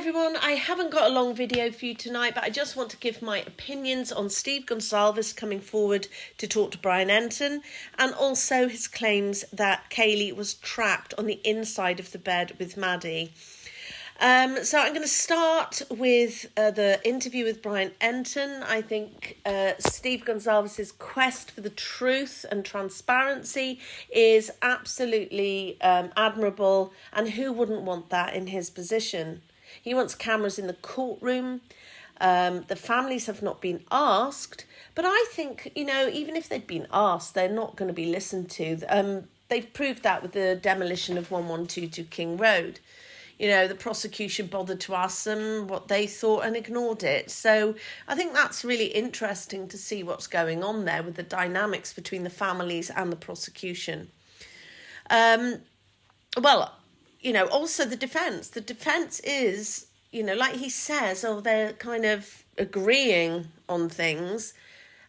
everyone, I haven't got a long video for you tonight, but I just want to give my opinions on Steve Gonzalez coming forward to talk to Brian Enton, and also his claims that Kaylee was trapped on the inside of the bed with Maddie. So I'm going to start with the interview with Brian Enton. I think Steve Gonzalez's quest for the truth and transparency is absolutely admirable, and who wouldn't want that in his position? He wants cameras in the courtroom. The families have not been asked, but I think, even if they'd been asked, they're not going to be listened to. They've proved that with the demolition of 1122 King Road. The prosecution bothered to ask them what they thought and ignored it. So I think that's really interesting to see what's going on there with the dynamics between the families and the prosecution. Also the defence. The defence is, like he says, they're kind of agreeing on things.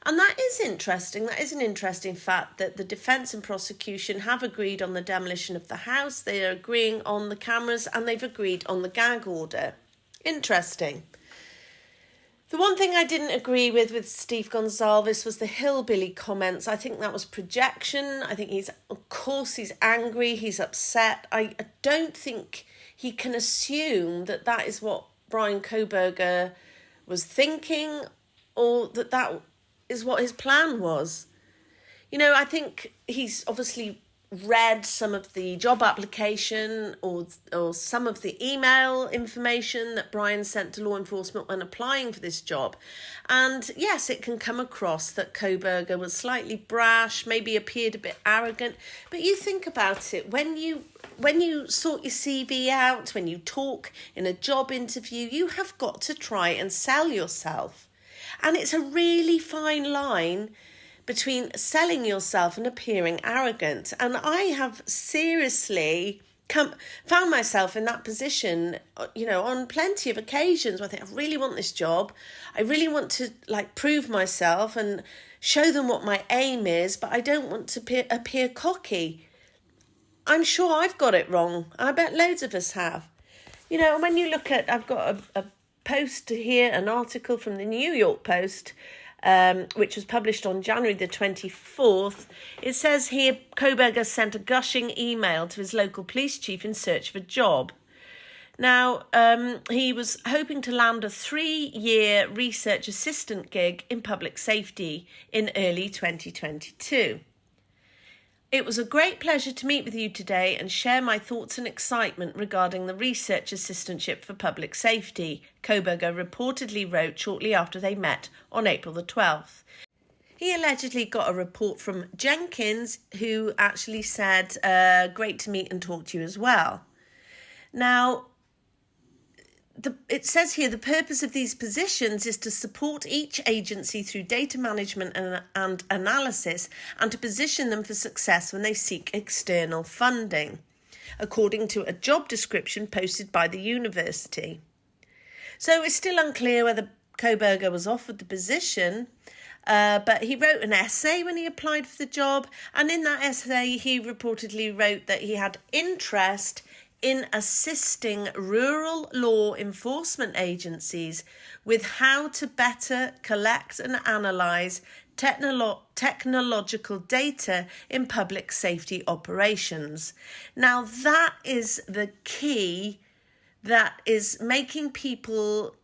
And that is interesting. That is an interesting fact that the defence and prosecution have agreed on the demolition of the house. They are agreeing on the cameras and they've agreed on the gag order. Interesting. The one thing I didn't agree with Steve Gonzalez was the hillbilly comments. I think that was projection. I think he's angry, he's upset. I don't think he can assume that that is what Brian Kohberger was thinking, or that is what his plan was. I think he's obviously read some of the job application or some of the email information that Brian sent to law enforcement when applying for this job. And yes, it can come across that Kohberger was slightly brash, maybe appeared a bit arrogant. But you think about it, when you sort your CV out, when you talk in a job interview, you have got to try and sell yourself. And it's a really fine line between selling yourself and appearing arrogant. And I have seriously found myself in that position, on plenty of occasions where I think I really want this job. I really want to prove myself and show them what my aim is, but I don't want to appear cocky. I'm sure I've got it wrong. I bet loads of us have. When you look at, I've got a post here, an article from the New York Post, which was published on January the 24th. It says here, Kohberger sent a gushing email to his local police chief in search of a job. Now, he was hoping to land a 3-year research assistant gig in public safety in early 2022. It was a great pleasure to meet with you today and share my thoughts and excitement regarding the research assistantship for public safety, Kohberger reportedly wrote shortly after they met on April the 12th. He allegedly got a report from Jenkins, who actually said, great to meet and talk to you as well. Now, it says here, the purpose of these positions is to support each agency through data management and analysis, and to position them for success when they seek external funding, according to a job description posted by the university. So it's still unclear whether Kohberger was offered the position, but he wrote an essay when he applied for the job, and in that essay he reportedly wrote that he had interest in assisting rural law enforcement agencies with how to better collect and analyse technological data in public safety operations. Now, that is the key that is making people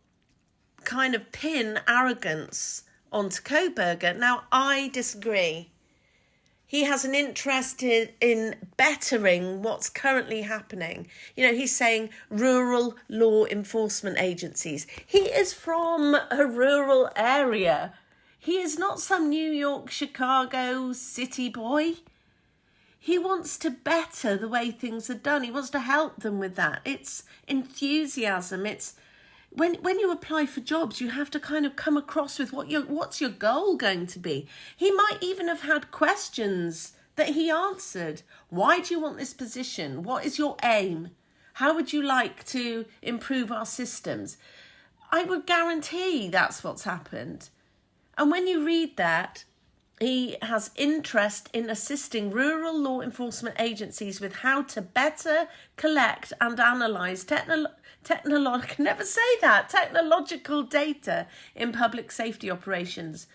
kind of pin arrogance onto Kohberger. Now, I disagree. He has an interest in bettering what's currently happening. He's saying rural law enforcement agencies. He is from a rural area. He is not some New York, Chicago city boy. He wants to better the way things are done. He wants to help them with that. It's enthusiasm. It's when you apply for jobs, you have to kind of come across with what's your goal going to be. He might even have had questions that he answered. Why do you want this position? What is your aim? How would you like to improve our systems? I would guarantee that's what's happened. And when you read that, he has interest in assisting rural law enforcement agencies with how to better collect and analyse I can never say that. Technological data in public safety operations.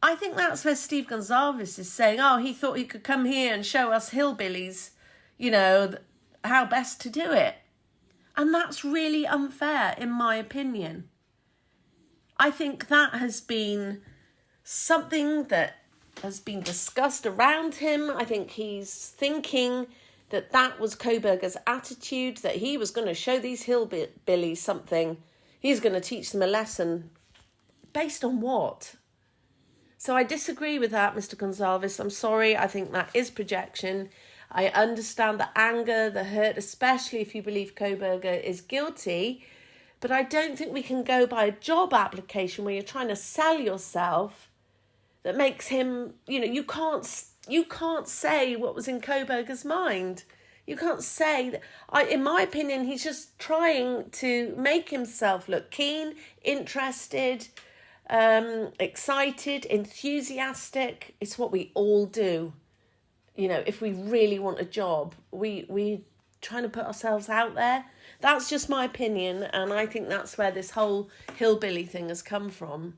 I think that's where Steve Gonzalez is saying, oh, he thought he could come here and show us hillbillies, how best to do it. And that's really unfair, in my opinion. I think that has been something that has been discussed around him. I think he's thinking that was Kohberger's attitude, that he was going to show these hillbillies something. He's going to teach them a lesson. Based on what? So I disagree with that, Mr. Gonzalez. I'm sorry. I think that is projection. I understand the anger, the hurt, especially if you believe Kohberger is guilty. But I don't think we can go by a job application where you're trying to sell yourself that makes him, you can't say what was in Kohberger's mind. You can't say that. In my opinion, he's just trying to make himself look keen, interested, excited, enthusiastic. It's what we all do. If we really want a job, we trying to put ourselves out there. That's just my opinion, and I think that's where this whole hillbilly thing has come from.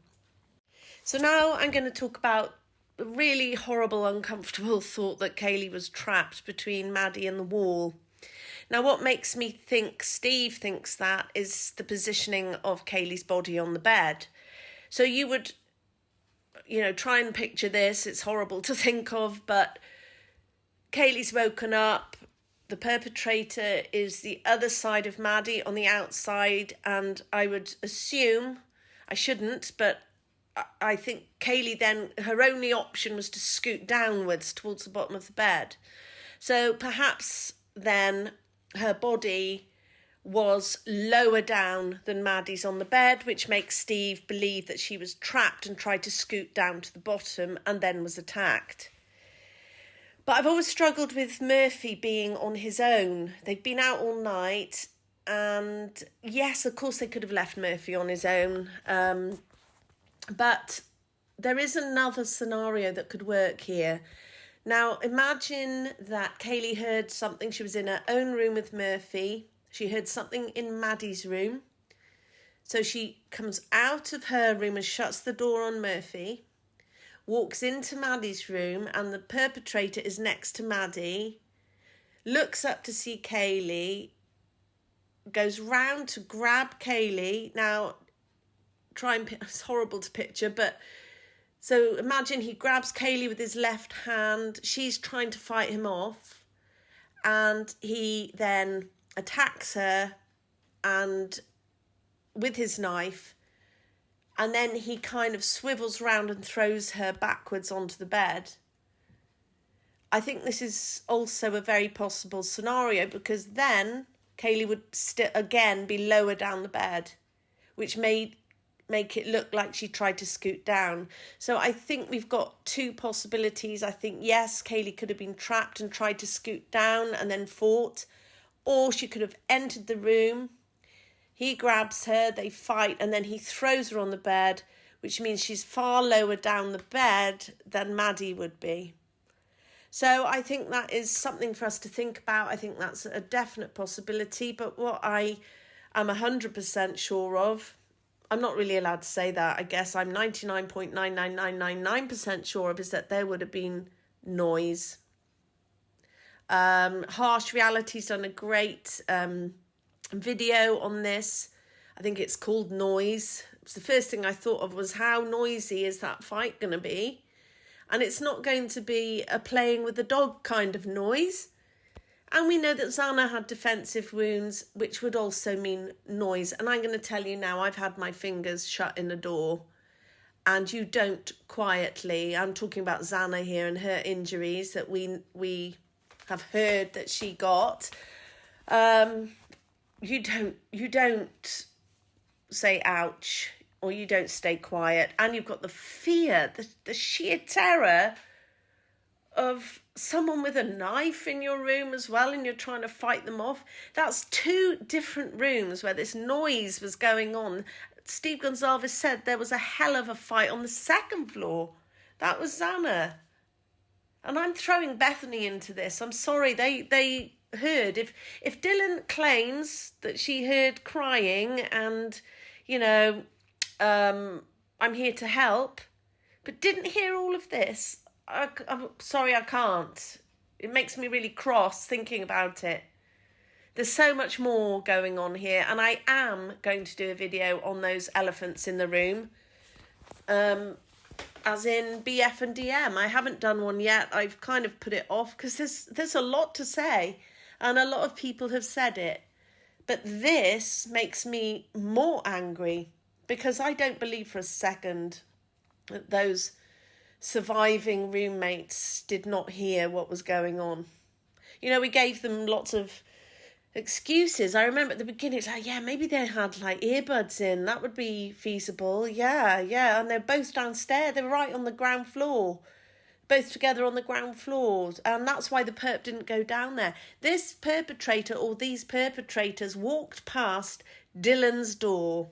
So now I'm going to talk about the really horrible, uncomfortable thought that Kaylee was trapped between Maddie and the wall. Now, what makes me think Steve thinks that is the positioning of Kaylee's body on the bed. So you would, try and picture this. It's horrible to think of, but Kaylee's woken up. The perpetrator is the other side of Maddie on the outside, and I would assume, I shouldn't, but I think Kaylee then, her only option was to scoot downwards towards the bottom of the bed. So perhaps then her body was lower down than Maddie's on the bed, which makes Steve believe that she was trapped and tried to scoot down to the bottom and then was attacked. But I've always struggled with Murphy being on his own. They've been out all night, and yes, of course they could have left Murphy on his own. But there is another scenario that could work here. Now, imagine that Kaylee heard something. She was in her own room with Murphy. She heard something in Maddie's room. So she comes out of her room and shuts the door on Murphy, walks into Maddie's room, and the perpetrator is next to Maddie, looks up to see Kaylee, goes round to grab Kaylee. Now, it's horrible to picture, but so imagine he grabs Kaylee with his left hand. She's trying to fight him off, and he then attacks her and with his knife, and then he kind of swivels round and throws her backwards onto the bed. I think this is also a very possible scenario, because then Kaylee would again be lower down the bed, which made make it look like she tried to scoot down. So I think we've got two possibilities. I think, yes, Kaylee could have been trapped and tried to scoot down and then fought, or she could have entered the room. He grabs her, they fight, and then he throws her on the bed, which means she's far lower down the bed than Maddie would be. So I think that is something for us to think about. I think that's a definite possibility. But what I am 100% sure of, I'm not really allowed to say that, I guess I'm 99.99999% sure of, is that there would have been noise. Harsh Reality's done a great video on this. I think it's called Noise. It's the first thing I thought of was, how noisy is that fight going to be? And it's not going to be a playing with the dog kind of noise. And we know that Zana had defensive wounds, which would also mean noise. And I'm going to tell you now, I've had my fingers shut in a door, and you don't quietly, I'm talking about Zana here and her injuries that we have heard that she got. You don't say ouch, or you don't stay quiet, and you've got the fear, the sheer terror of someone with a knife in your room as well, and you're trying to fight them off. That's two different rooms where this noise was going on. Steve Gonzalez said there was a hell of a fight on the second floor. That was Zana. And I'm throwing Bethany into this. I'm sorry, they heard. If Dylan claims that she heard crying and, you know, I'm here to help, but didn't hear all of this, I'm sorry, I can't. It makes me really cross thinking about it. There's so much more going on here, and I am going to do a video on those elephants in the room, as in BF and DM. I haven't done one yet. I've kind of put it off because there's a lot to say, and a lot of people have said it. But this makes me more angry because I don't believe for a second that those surviving roommates did not hear what was going on. You know, we gave them lots of excuses. I remember at the beginning, it's like, yeah, maybe they had like earbuds in. That would be feasible. Yeah. And they're both downstairs. They were right on the ground floor. Both together on the ground floor. And that's why the perp didn't go down there. This perpetrator or these perpetrators walked past Dylan's door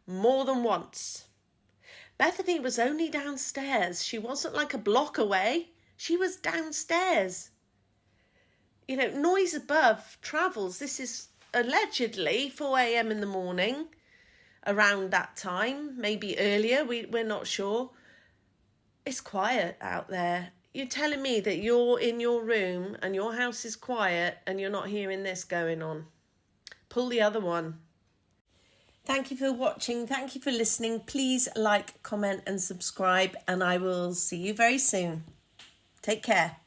more than once. Bethany was only downstairs. She wasn't like a block away. She was downstairs. You know, noise above travels. This is allegedly 4 a.m. in the morning, around that time, maybe earlier, we're not sure. It's quiet out there. You're telling me that you're in your room and your house is quiet and you're not hearing this going on. Pull the other one. Thank you for watching. Thank you for listening. Please like, comment and subscribe, and I will see you very soon. Take care.